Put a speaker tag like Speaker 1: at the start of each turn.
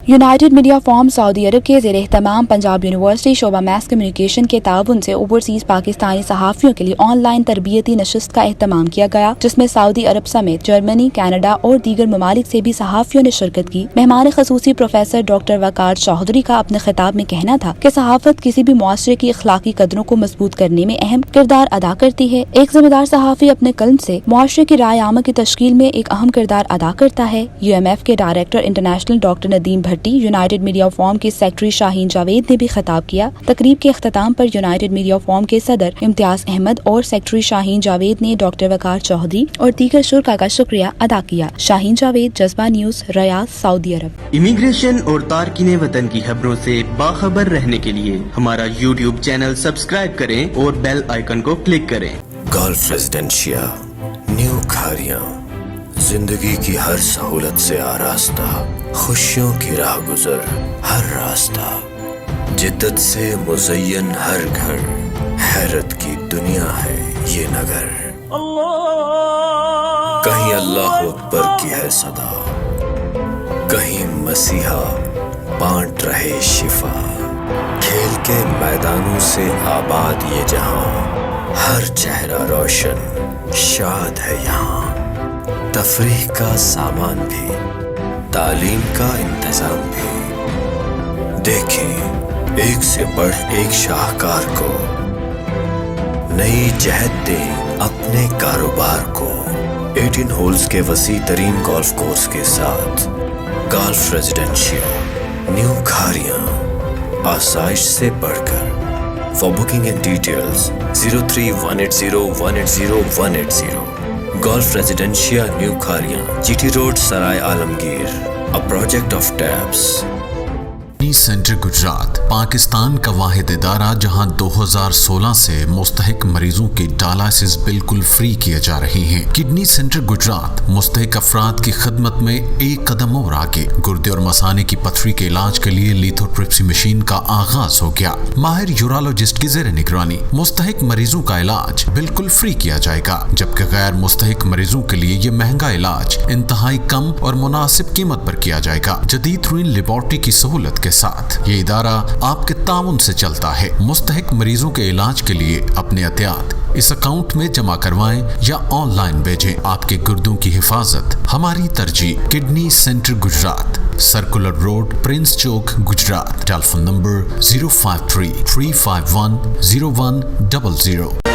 Speaker 1: United media form Saudi अरब के ज़ेर एहतमाम Punjab university शोबा mess communication के ताउन से ओवरसीज पाकिस्तानी सहाफ़ियों के लिए ऑनलाइन तरबियती नशिस्त का एहतमाम किया गया, जिसमें सऊदी अरब समेत जर्मनी, कनाडा और दीगर ममालिक से भी सहाफ़ियों ने शिरकत की। मेहमान खसूसी प्रोफेसर डॉक्टर वकार चौधरी का अपने खिताब में कहना था कि सहाफ़त किसी भी मुआशरे की अखलाकी कदरों को मजबूत करने में अहम किरदार अदा करती है। एक जिम्मेदार सहाफ़ी अपने कलम से मुआशरे की राय आमा की तश्कील में एक अहम किरदार अदा करता है। UMF के डायरेक्टर इंटरनेशनल डॉक्टर नदीम भट्टी, यूनाइटेड मीडिया फॉर्म के सेक्रेटरी शाहीन जावेद ने भी खिताब किया। तकरीब के अख्ताम पर यूनाइटेड मीडिया फॉर्म के सदर इम्तियाज अहमद और सेक्रेटरी शाहीन जावेद ने डॉक्टर वकार चौधरी और दीगर शुरका का शुक्रिया अदा किया। शाहीन जावेद, जज्बा न्यूज, रियाद, सऊदी अरब।
Speaker 2: इमिग्रेशन और तारकीने वतन की खबरों से बाखबर रहने के लिए हमारा YouTube चैनल सब्सक्राइब करें और बेल आइकन को क्लिक करें।
Speaker 3: गल्फ रेजिडेंशिया, न्यू खारियां, जिंदगी की हर सहूलत से आरास्ता, खुशियों की राह गुजर हर रास्ता, जिद्दत से मुज़य्यन हर घर, हैरत की दुनिया है ये नगर। कहीं अल्लाह अकबर की है सदा, कहीं मसीहा बांट रहे शिफा, खेल के मैदानों से आबाद ये जहां, हर चेहरा रोशन शाद है यहाँ। तफरीह का सामान भी, तालीम का इंतजाम भी, देखें एक से बढ़ एक शाहकार को, नई जहत दें अपने कारोबार को। 18 होल्स के वसी तरीन गोल्फ कोर्स के साथ गल्फ रेजिडेंशिया, न्यू खारियां, आसाइश से बढ़कर। For booking and details 03-180-180-180। Golf Residencia New Khariyan, GT Road, Sarai Alamgir, a project of TABS।
Speaker 4: Kidney centre Gujarat Pakistan का वाहिद इदारा जहां 2016 से मुस्तहिक मरीजों की डायलिसिस बिल्कुल फ्री किए जा रही हैं। किडनी सेंटर गुजरात मुस्तहिक अफराद की खिदमत में एक कदम और आगे। गुर्दे और मसाने की पथरी के इलाज के लिए लिथोट्रिप्सी मशीन का आगाज हो गया। माहिर यूरोलॉजिस्ट की जेर निगरानी मुस्तहिक मरीजों का इलाज बिल्कुल फ्री किया जाएगा, जबकि गैर मुस्तहिक मरीजों के लिए ये महंगा इलाज इंतहाई कम और मुनासिब कीमत पर किया जाएगा। जदीद तरीन लेबोरेटरी की सहूलत के साथ ये इदारा आपके ताउन से चलता है। मुस्तहिक मरीजों के इलाज के लिए अपने एहतियात इस अकाउंट में जमा करवाएं या ऑनलाइन भेजें। आपके गुर्दों की हिफाजत हमारी तरजीह। Kidney centre Gujrat, circular road, prince Chowk, Gujrat. Telephone number 053-351-0100।